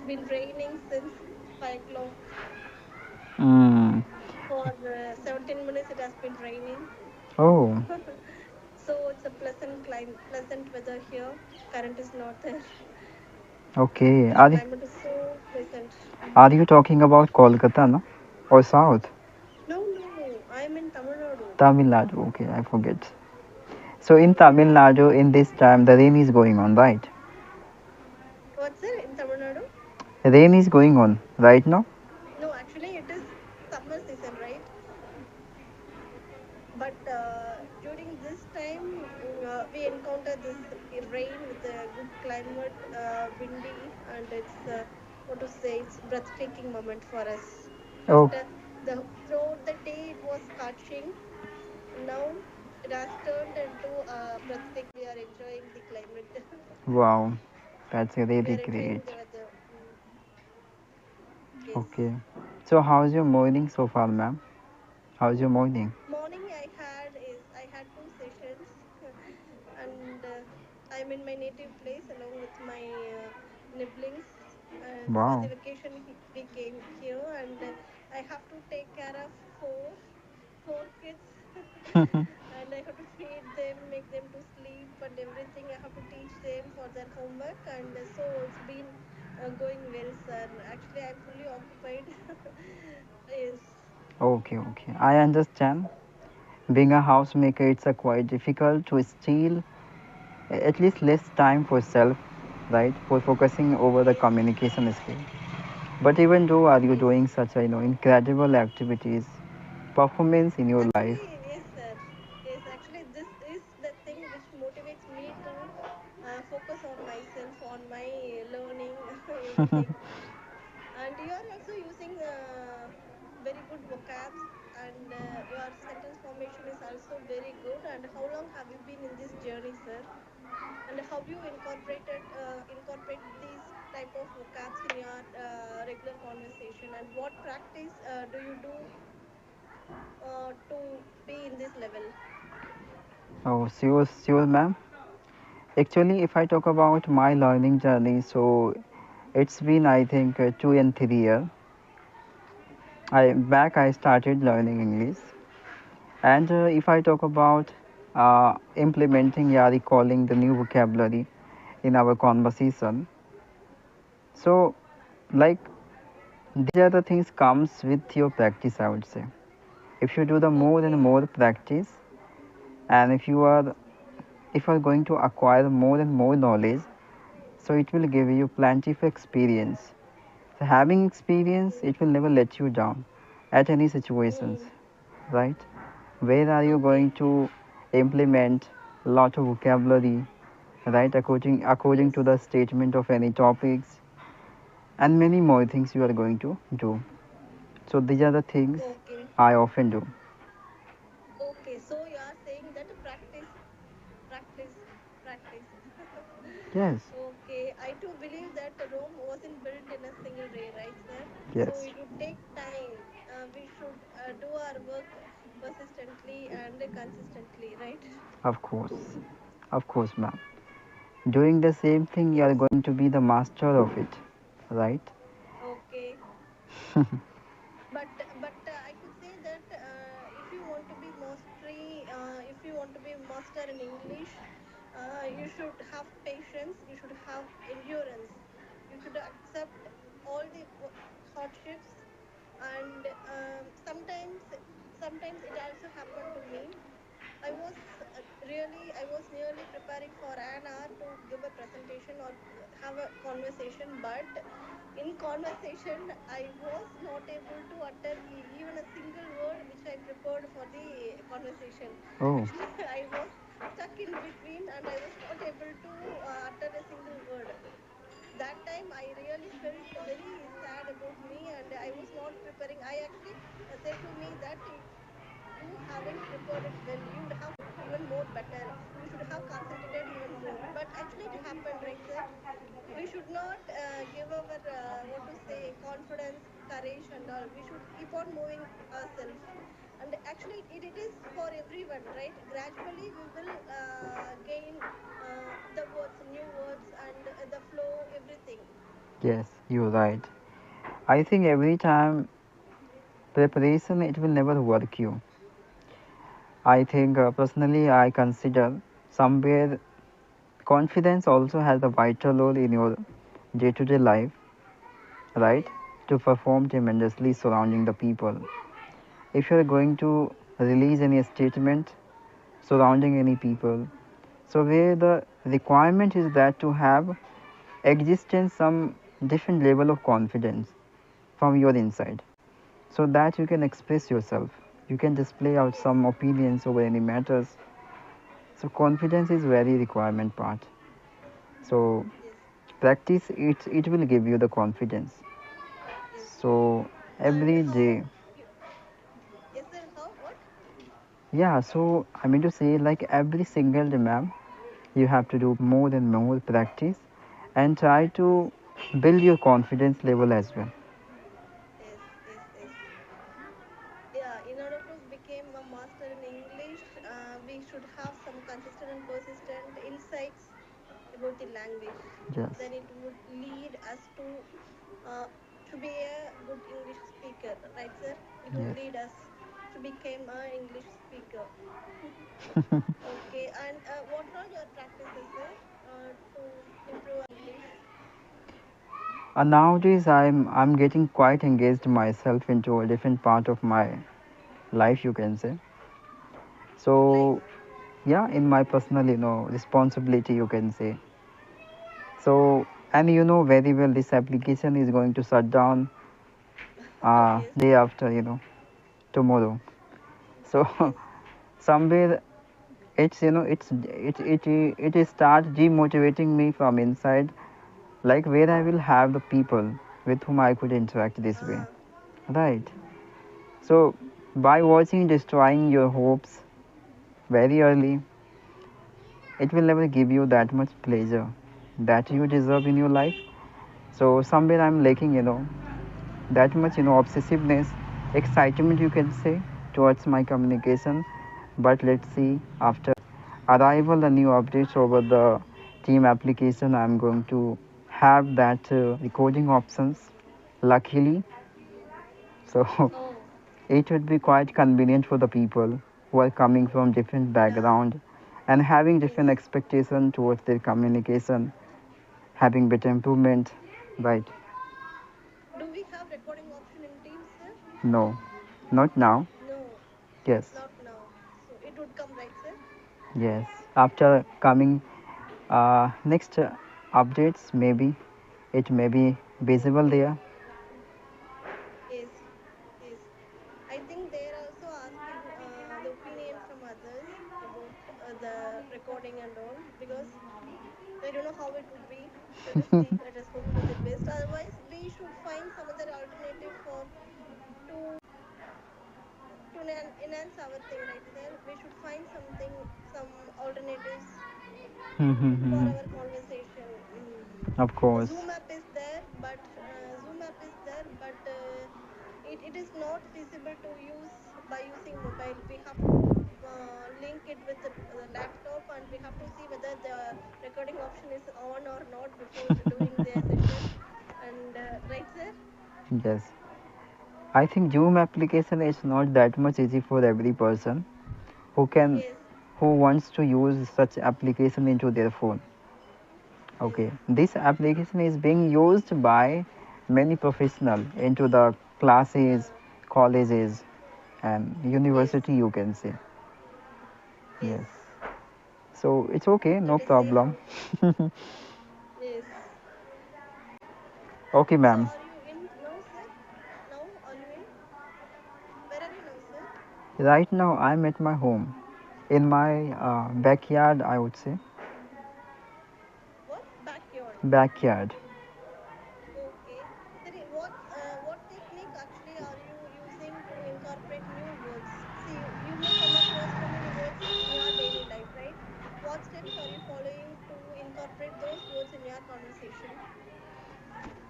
been raining since 5 o'clock. Mm. For 17 minutes, it has been raining. Oh, So it's a pleasant weather here. Current is not there, okay. and the climate is so pleasant. Are you talking about Kolkata, no? Or South? No, no, I'm in Tamil Nadu. Tamil Nadu. Okay, I forget. So in Tamil Nadu, in this time, the rain is going on, right? What's it in Tamil Nadu? Rain is going on right now. No, actually, it is summer season, right? But during this time, we encounter this rain with a good climate, windy, and it's what to say, it's breathtaking moment for us. Oh, After the throughout the day, it was scorching. Now it has turned into breathtaking. We are enjoying the climate. wow, that's We really are enjoying great. the weather. Yes. Okay. So how's your morning so far, ma'am? How's your morning? Morning I had two sessions, and I'm in my native place along with my nibblings. For the Wow. vacation, we came here, and I have to take care of four kids, and I have to feed them, make them to sleep, and everything. I have to teach them for their homework, and so it's been going well, sir. Actually, I'm fully occupied. Yes. Okay, okay. I understand. Being a housemaker, it's a quite difficult to steal at least less time for self, right? For focusing over the Yes. communication skill. But even though are you Yes. doing such a incredible activities, performance in your life? Actually, yes, sir. Yes, actually, this is the thing which motivates me to focus on myself, on my learning, everything. And you are also using very good vocabs, and your sentence formation is also very good. And how long have you been in this journey, sir? And how you incorporate these type of vocabs in your regular conversation? And what practice do you do to be in this level? Oh, sure, sure, ma'am. Actually, if I talk about my learning journey, so it's been I think 2 and 3 years. I started learning English, and if I talk about implementing, yeah, recalling the new vocabulary in our conversation. So, like these are the things comes with your practice, I would say. If you do the more and Okay. more practice, and if you are going to acquire more and more knowledge, so it will give you plenty of experience. So having experience, it will never let you down at any situations, Mm. right? Where are you going Okay. to implement lot of vocabulary, right? According Yes. to the statement of any topics, and many more things you are going to do. So these are the things Okay. I often do. Okay. So you are saying that practice, practice, practice. Yes, Okay. I too believe that Rome wasn't built in a single day, right, sir? So yes, it would take time. We should do our work persistently and consistently, right? of course, of course, ma'am. Doing the same thing, you are Yes. going to be the master of it, right? Okay. But I could say that if you want to be mastery, if you want to be master in English, you should have patience, you should have endurance, you should accept all the hardships. And sometimes it also happened to me. I was nearly preparing for an hour to give a presentation or have a conversation, but in conversation I was not able to utter even a single word which I prepared for the conversation. Oh, Actually, I was stuck in between and I was not able to utter a single word. That time I really felt very sad about me, and I was not preparing. I actually said to me that you haven't prepared it well, you would have even more better, you should have concentrated even more. But actually it happened, right, sir? We should not give our what to say, confidence, courage and all. We should keep on moving ourselves. And actually it is for everyone, right? Gradually we will gain the words, new words, and the flow, everything. Yes, you're right. I think every time preparation, it will never work you. I think personally, I consider somewhere confidence also has a vital role in your day-to-day life, right? Yes, To perform tremendously surrounding the people. If you're going to release any statement surrounding any people, so where the requirement is that to have existence some different level of confidence from your inside, so that you can express yourself, you can display out yes, some opinions over any matters. So confidence is very requirement part. So yes, practice it will give you the confidence. yes. So And every how day. you, yes, sir, how, what? Yeah, so I mean to say, like every single day, ma'am, you have to do more and more practice and try Yes, to build your confidence level as well. yes, yes, yes. Yeah, in order to become a master in English, we should have some consistent and persistent insights about the language. Yes, Then it would lead us uh, to be a good English speaker, right, sir? It would yes. lead us to become a English speaker. Okay, and what are your practices, sir, to improve English? Nowadays, I'm getting quite engaged myself into a different part of my life, you can say. So Life. yeah, in my personal, responsibility, you can say. So, and you know very well this application is going to shut down Yes, day after, tomorrow. So yes, somewhere it's it starts demotivating me from inside, like where I will have the people with whom I could interact this way, ah, right? So by watching destroying your hopes very early, it will never give you that much pleasure that you deserve in your life. So somewhere I'm lacking, that much, obsessiveness, excitement, you can say, towards my communication. But let's see, after arrival the new updates over the team application, I'm going to have that recording options, luckily. So oh, it would be quite convenient for the people who are coming from different yeah, background and having yes. different expectation towards their communication, having better improvement, right? Do we have recording option in Teams, sir? No, not now. No, Yes, not now. So it would come, right, sir? yes. After coming next updates, maybe it may be visible Okay. there. Yes, yes. I think they're also asking the opinion from others about the recording and all because they don't know how it would be. Let us see. Let us hope for the best. Otherwise, we should find some other alternative for to enhance our thing, right, sir? We should find something, some alternatives for our conversation. Of A course. Zoom app is there, but it is not feasible to use by using mobile. We have to link it with the laptop, and we have to see whether the recording option is on or not before doing the session. And right, sir? Yes. I think Zoom application is not that much easy for every person who can Yes, who wants to use such application into their phone. yes, Okay. This application is being used by many professional into the classes, uh, colleges and yes, university, you can say. yes. Yes. So it's okay, no Let us see problem. how. Yes. Okay, So ma'am. are you in now, sir? Now are you in? Where are you now, sir? Right now I'm at my home, in my backyard, I would say. What? Backyard. Backyard. Okay. Sir, what technique actually are you using to incorporate new words? See, you may come across so many words in your daily life, right? What steps are you following to incorporate those words in your conversation?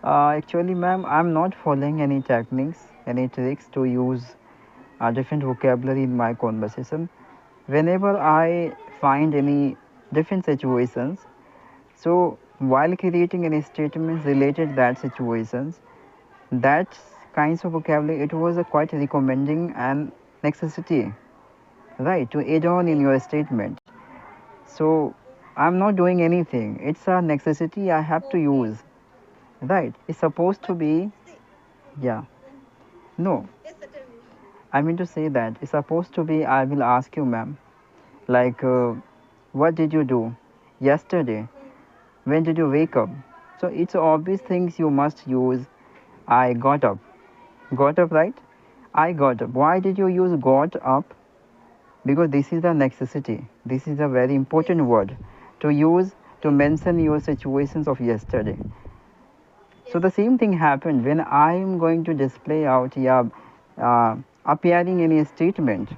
Actually, ma'am, I'm not following any techniques, any tricks to use a different vocabulary in my conversation. Whenever I find any different situations, so while creating any statements related that situations. That kinds of vocabulary it was a quite recommending and necessity, right, to add on in your statement. So I'm not doing anything. It's a necessity I have to Okay. use, right? It's supposed to But be, see, yeah. mm, No, yes, sir, tell me. I mean to say that it's supposed to be. I will ask you, ma'am, like, what did you do yesterday? Mm, When did you wake up? So it's obvious yes, things you must use. I got up. Got up, right? I got up. Why did you use got up? Because this is a necessity. This is a very yes, important word to use to yes, mention your situations of yesterday. So yes, the same thing happened when I am going to display out, yeah, appearing in a statement,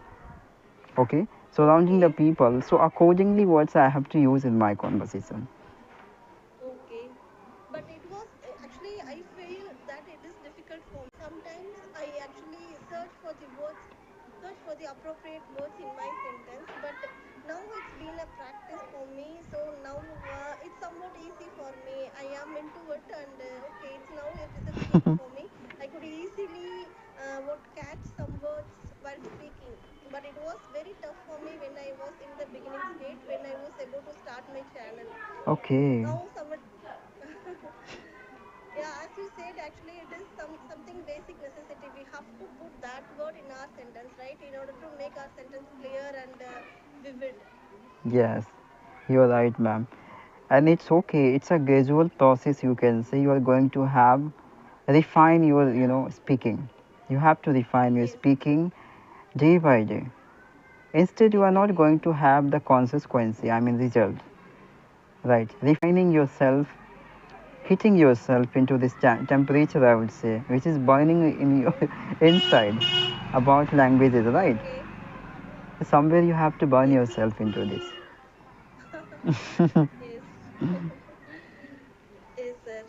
okay, surrounding the okay. people. So accordingly, words I have to use in my conversation. Okay, but it was actually I feel that it is difficult for me. Sometimes I actually search for the words, search for the appropriate words in my sentence. But now it's been a practice for me, so now it's somewhat easy for me. I am into it, and okay, it's now it is a feel for me. I could easily what catch some words while speaking. But it was very tough for me when I was in the beginning state when I was about to start my channel Okay. now somewhat yeah, as you said, actually it is something basic necessity. We have to put that word in our sentence, right, in order to make our sentence clear and vivid. Yes, you're right, ma'am. And it's okay. It's a gradual process. You can say you are going to have refine your, speaking. You have to refine your Yes, speaking day by day. Instead, day you are by not day. going to have the consequence. I mean, result. Right. Refining yourself, hitting yourself into this temperature, I would say, which is burning in your inside about languages, right? Okay. Somewhere you have to burn Yes. yourself into this. Yes. Yes, sir.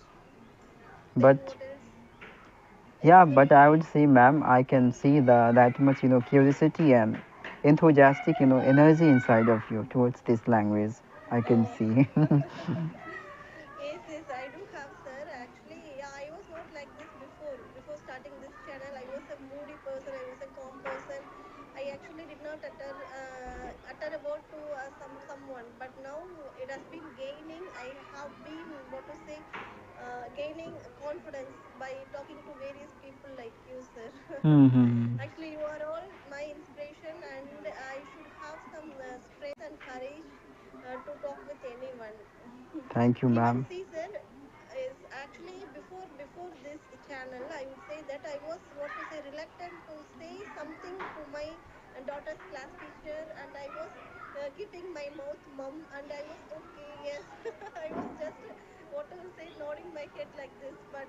Then But what else? yeah, Any but I would say, ma'am, I can see the that much, curiosity and enthusiastic, energy inside of you towards this language. I can oh. see. Yes, yes, I do have, sir. Actually, yeah, I was not like this before. Before starting this channel, I was a moody person. I was a calm person. I actually did not utter a word to someone. But now it has been gaining. I have been what to say, gaining confidence by talking to various people like you, sir. Hmm. Actually, you are all my inspiration, and I should have some strength and courage to talk with anyone. Thank you, Even ma'am. Caesar is actually before this channel, I would say that I was what to say reluctant to say something to my daughter's class teacher, and I was keeping my mouth mum, and I was okay, yes. I was just what to say nodding my head like this, but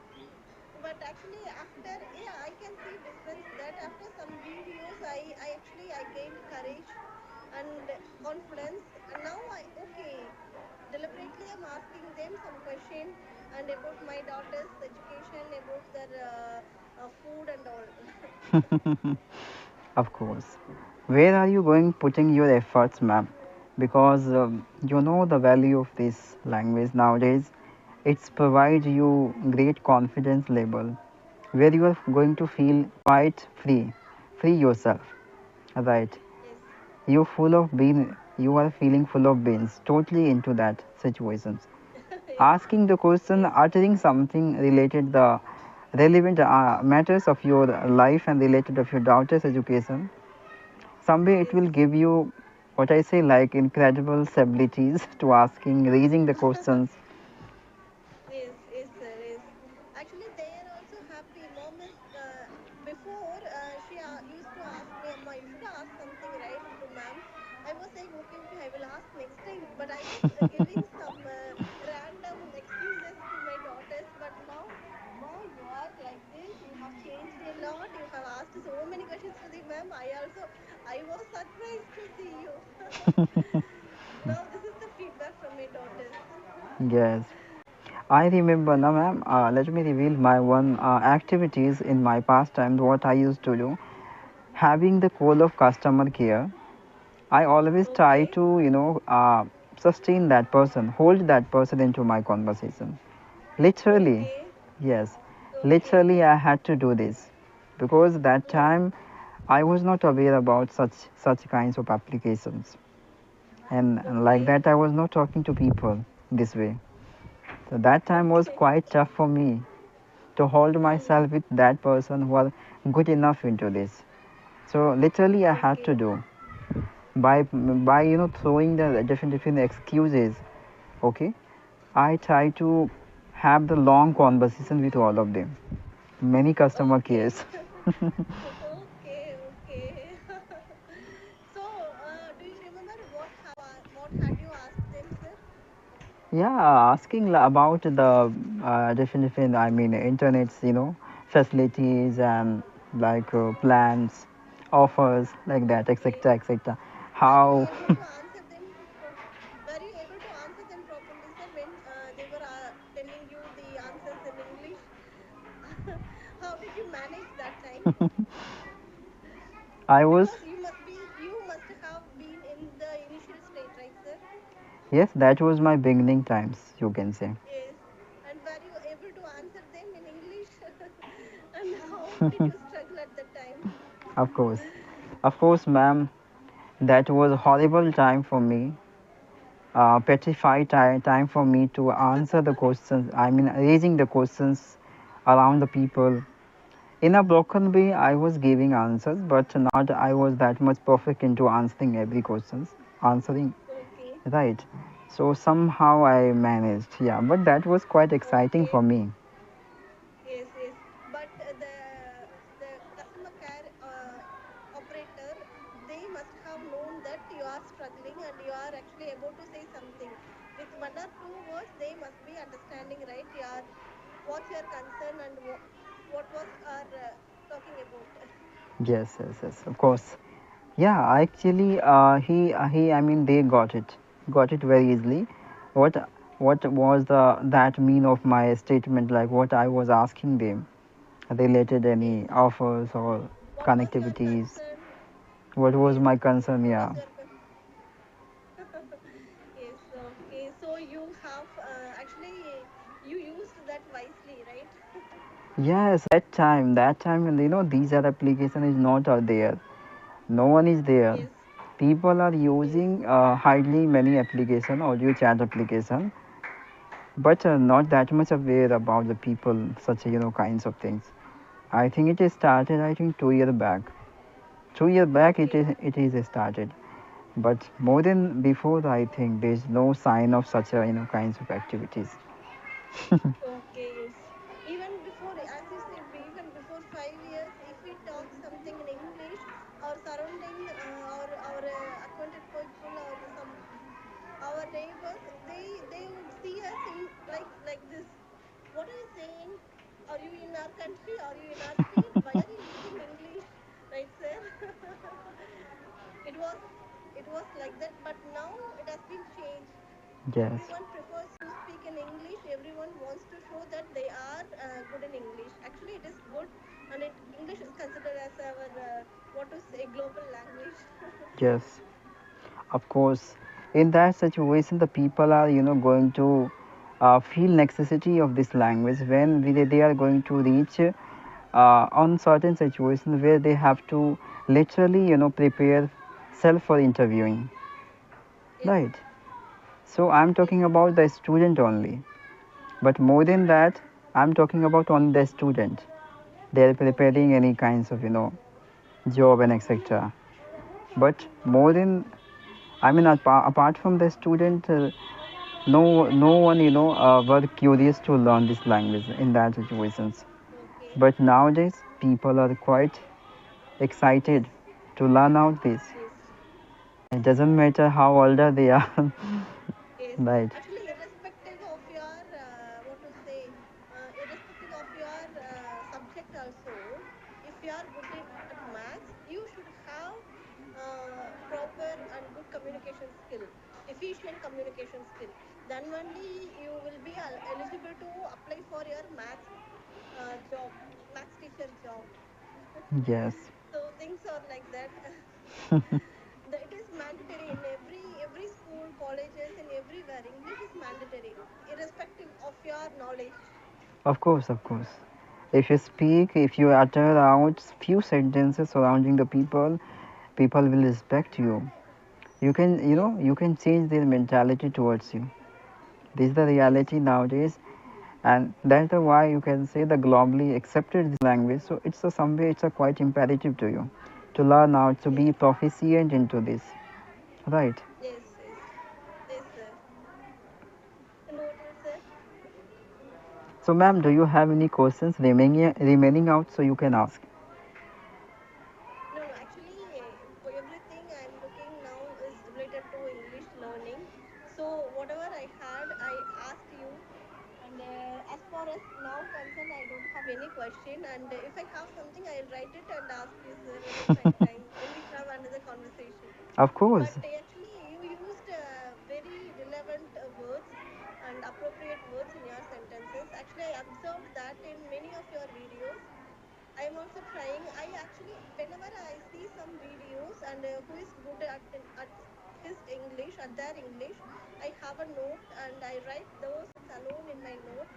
actually after, yeah, I can see difference that after some videos I actually I gained courage and confidence, and now I okay deliberately I'm asking them some question and about my daughter's education, about their food and all. Of course. Where are you going putting your efforts, ma'am? Because you know the value of this language nowadays. It's provide you great confidence level where you are going to feel quite free yourself. Right. Yes. You full of bean. You are feeling full of beans. Totally into that situations. Yes, Asking the question, yes, uttering something related the relevant matters of your life and related of your daughter's education. Someday it yes. will give you what I say like incredible abilities to asking, raising the questions. Yes, yes, sir. Yes. Actually, they are also happy. Mom is before she used to ask me, Amma, you should ask something, right, to ma'am. I was saying, okay, okay, I will ask next time. But I was giving some random excuses to my daughters. But now, Ma, you are like this. You have changed a lot. You have asked so many questions to the ma'am. I was surprised to see you. Now, this is the feedback from my daughters. Yes. I remember now, ma'am. Let me reveal my one activities in my pastime. What I used to do, having the call of customer care. I always try Okay. to, sustain that person, hold that person into my conversation. Literally, Okay. yes, Okay. literally, I had to do this because that Mm. time I was not aware about such kinds of applications, and like Okay. that, I was not talking to people this way. So that time was Okay. quite tough for me to hold Mm. myself with that person who are good enough into this. So literally, I had to Okay. do by throwing the different excuses. Okay, I try to have the long conversation with all of them. Many customer Okay. cares. Okay. Okay. So, do you remember what had you asked them, sir? Yeah, asking about the different I mean internet's facilities and like plans, offers like that, Okay. etc., etc. Were you How? able to answer them? Were you able to answer them properly, sir, when they were telling you the answers in English? How did you manage that time? I was. Because you must have been in the initial stage, right, sir? Yes, that was my beginning times, you can say. Yes. And were you able to answer them in English? And how did you struggle at that time? Of course, of course, ma'am. That was a horrible time for me. Petrified time for me to answer the questions. I mean, raising the questions around the people. In a broken way, I was giving answers, but not I was that much perfect into answering every questions, answering Okay. right. So somehow I managed, yeah. But that was quite exciting for Okay. me. Yes, yes. But the customer care operator, they must have known that you are struggling and you are actually about to say something. With one or two words, they must be understanding, right? What's your concern and what was our talking about. Yes, yes, yes. Of course. Yeah, actually, I mean, they got it very easily. What, what was the that mean of my statement? Like what I was asking them, related Yes. any offers or What was your connectivities. concern? What was Yes. my concern? What Yeah. was your Yes, okay. So you have actually you used that wisely, right? Yes, that time, these are application is not out there. No one is there. Yes, People are yes, using hardly many application, audio chat application, but not that much aware about the people, such kinds of things. I think it is started. I think 2 year back. 2 year back, okay, it is started. But more than before, I think there is no sign of such kinds of activities. okay, yes. Even before, as you said, even before 5 years, if we talk something in English, our surrounding, our acquainted people, or some our neighbors, they would see us in like this. What are you saying? Are you in our country? Are you in our state? Why are you using English? Right, sir? it was it was like that, but now it has been changed. Yes. Everyone prefers to speak in English. Everyone wants to show that they are good in English. Actually, it is good, and it English is considered as our what to say global language. Yes. Of course, in that situation, the people are going to feel necessity of this language when they are going to reach on certain situations where they have to literally prepare self for interviewing, Yes, right? So I'm yes, talking about the student only, but more than that, I'm talking about only the student. They are okay, preparing any kinds of job and etc. But more than I mean, apart from the student, no one were curious to learn this language in that situations. okay, But nowadays, people are quite yes, excited to learn out this. yes. It doesn't matter how older they are, Yes, right? actually, irrespective of your what to say, irrespective of your subject, also, if you are good at maths, you should have proper and good communication skill, efficient communication skill. Then only you will be eligible to apply for your maths job, maths teacher job. Yes, So things are like that. It is mandatory in every school, colleges, and everywhere, English is mandatory, irrespective of your knowledge. Of course, of course. If you speak, if you utter out few sentences surrounding the people, people will respect you. You can, Yes, you can change their mentality towards you. This is the yes, reality nowadays, and that's the why you can say the globally accepted this language. So it's a some way it's a quite imperative to you to learn how to yes, be proficient into this, right? yes, yes, yes, sir. And what else, sir? So, ma'am, do you have any questions remaining out so you can ask? No, no, actually, everything I'm looking now is related to English learning. So, whatever I had, I asked you. And as far as now concerned, I don't have any question. And if I have something, I'll write it and ask you, sir, when it's right time, when we have another conversation. Of But course. actually, you used very relevant words and appropriate words in your sentences. Actually, I observed that in many of your videos. I am also trying. I actually, whenever I see some videos and who is good at his English, at their English, I have a note and I write those alone in my note,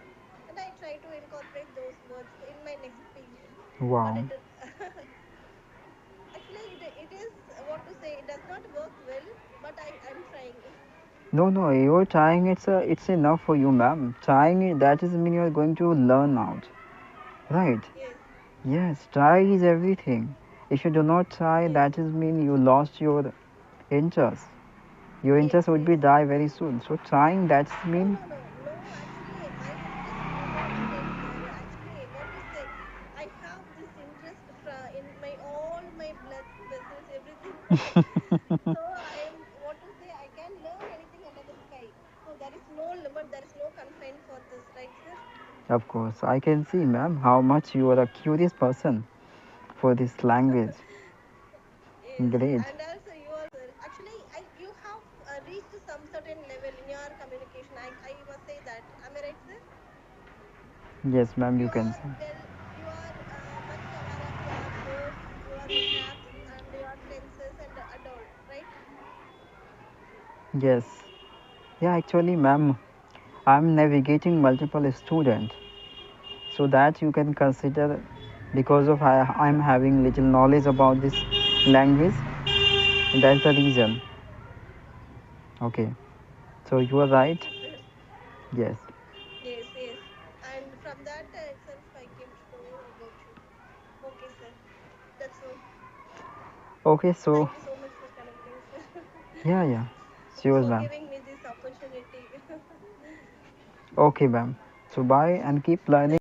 and I try to incorporate those words in my next speech. But Wow. it actually it is what to say. It does not work well, but I'm trying. No, no, you're trying. It's enough for you, ma'am. Trying that is mean you're going to learn out, right? Yes, Yes, try is everything. If you do not try, yes, that is mean you lost your interest. Your yes, interest would yes. be die very soon. So trying that's No, mean no, no, no. Actually, my interest do not die, sir. Actually, what to say? I have this interest in my all my blood vessels, everything. So I am what to say? I can learn anything under the sky. So there is no limit. There is no confine for this, right, sir? of course I can see, ma'am, how much you are a curious person for this language. Yes, Great. and also you are sir. Actually, I you have reached some certain level in your communication. I must say that. Am I right, sir? Yes, ma'am, You you can are see. well, you are much aware of your words, your vocabs, and your tenses, and all, right? Yes. Yeah, actually, ma'am, I'm navigating multiple students, so that you can consider because of I'm having little knowledge about this language. That's the reason. Okay. So you are right. Okay, sir. Yes. Yes, yes. And from that itself, I came to know about you. Okay, sir. That's all. Okay. So Thank you so much for connecting, sir. yeah, yeah. Sure, For ma'am. giving me this opportunity. Okay, ma'am. So bye and keep learning.